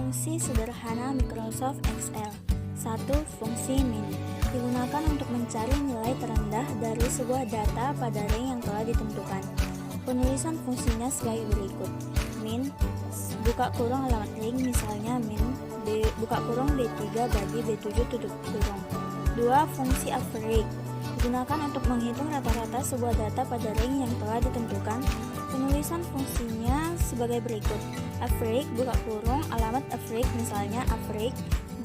Fungsi sederhana Microsoft Excel. 1. Fungsi min. Digunakan untuk mencari nilai terendah dari sebuah data pada range yang telah ditentukan. Penulisan fungsinya sebagai berikut. Min, buka kurung alamat range, misalnya min buka kurung B3 bagi B7 tutup kurung. 2. Fungsi average. Digunakan untuk menghitung rata-rata sebuah data pada range yang telah ditentukan. Penulisan fungsinya sebagai berikut. Average, buka kurung alamat average, misalnya average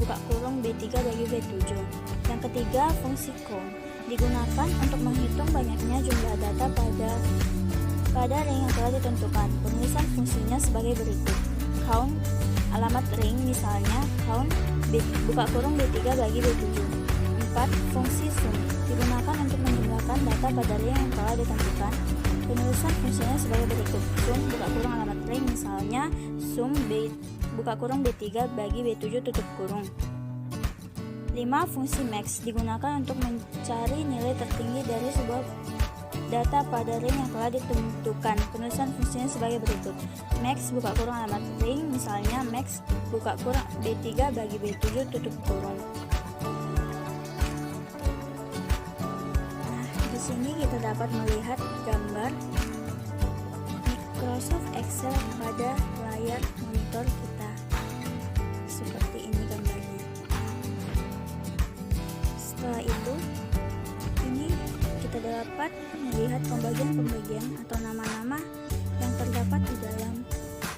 buka kurung B3 bagi B7. Yang ketiga, fungsi count. Digunakan untuk menghitung banyaknya jumlah data pada range yang telah ditentukan. Penulisan fungsinya sebagai berikut. Count alamat range, misalnya count buka kurung B3 bagi B7. 4. Fungsi sum. Digunakan untuk menjumlahkan data pada range yang telah ditentukan. Penulisan fungsinya sebagai berikut. Sum buka kurung alamat range, misalnya sum buka kurung B3 bagi B7 tutup kurung. 5. Fungsi max. Digunakan untuk mencari nilai tertinggi dari sebuah data pada range yang telah ditentukan. Penulisan fungsinya sebagai berikut. Max buka kurung alamat range, misalnya max buka kurung B3 bagi B7 tutup kurung. Di sini kita dapat melihat gambar Microsoft Excel pada layar monitor kita. Seperti ini gambarnya. Setelah itu, ini kita dapat melihat pembagian-pembagian atau nama-nama yang terdapat di dalam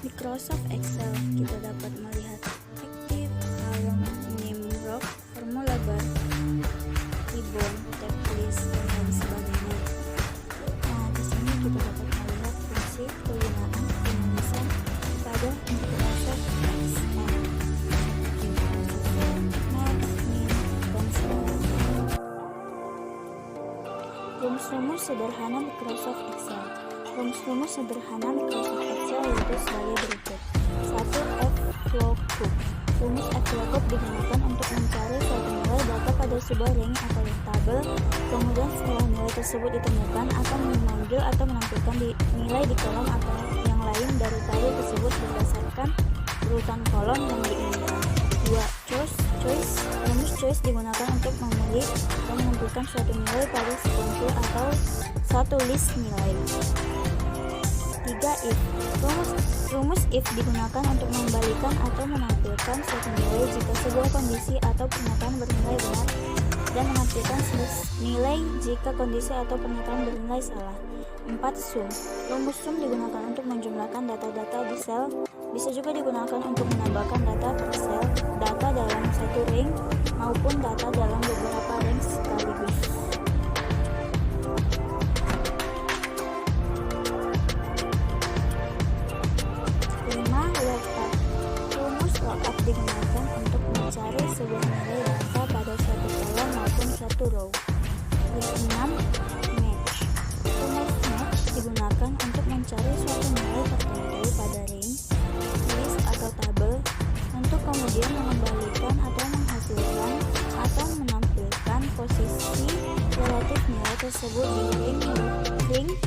Microsoft Excel. Kita dapat melihat active, column, name, row, formula bar, ribbon, tab list, dan lain sebagainya. Nah, di sini kita dapat melihat fungsi penggunaan penulisan pada Microsoft Excel. Rumus-rumus sederhana Microsoft Excel. Rumus-rumus sederhana Microsoft Excel yaitu sebagai berikut. 1. F-lookup. Rumus F-lookup digunakan untuk mencari suatu nilai data pada sebuah range atau tabel. Kemudian setelah nilai tersebut ditemukan, akan memanggil atau menampilkan nilai di kolom atau yang lain dari tabel tersebut berdasarkan urutan kolom yang diinginkan. 2. Choice. Rumus choice digunakan untuk memilih dan menampilkan suatu nilai pada sekuensi atau satu list nilai. 3. If. Rumus if digunakan untuk mengembalikan atau menampilkan suatu nilai jika sebuah kondisi atau pernyataan bernilai benar dan menampilkan nilai jika kondisi atau pernyataan bernilai salah. 4. Sum. Rumus sum digunakan untuk menjumlahkan data-data di sel. Bisa juga digunakan untuk menambahkan data per sel, data dalam satu range maupun data dalam beberapa range sekaligus. 5. Lookup. Rumus lookup digunakan untuk mencari sebuah nilai data pada suatu kolom maupun suatu row. 6. Match. Rumus match digunakan untuk mencari suatu nilai tertentu pada range, list atau tabel, untuk kemudian mengembalikan atau menghasilkan atau menampilkan posisi relatif nilai tersebut di range,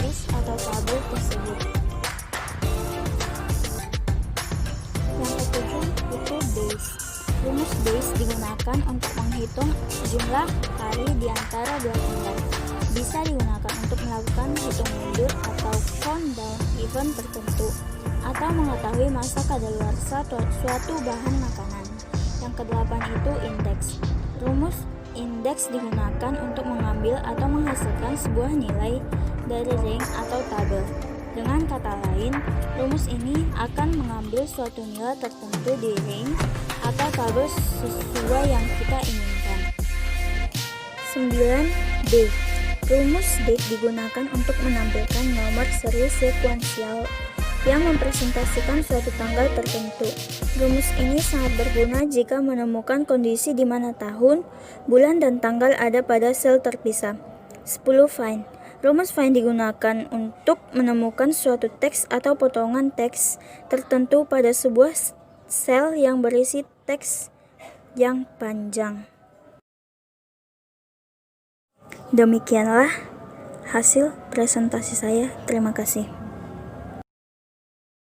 list atau tabel tersebut. Yang ketujuh itu base. Rumus base digunakan untuk menghitung jumlah hari di antara dua tanggal. Bisa digunakan untuk melakukan hitung mundur atau countdown event tertentu, atau mengetahui masa kadaluarsa suatu bahan makanan. Yang kedelapan itu indeks. Rumus indeks digunakan untuk mengambil atau menghasilkan sebuah nilai dari range atau tabel. Dengan kata lain, rumus ini akan mengambil suatu nilai tertentu di range atau tabel sesuai yang kita inginkan. 9. Date. Rumus date digunakan untuk menampilkan nomor seri sekuensial yang mempresentasikan suatu tanggal tertentu. Rumus ini sangat berguna jika menemukan kondisi di mana tahun, bulan, dan tanggal ada pada sel terpisah. 10. Find. Rumus find digunakan untuk menemukan suatu teks atau potongan teks tertentu pada sebuah sel yang berisi teks yang panjang. Demikianlah hasil presentasi saya. Terima kasih.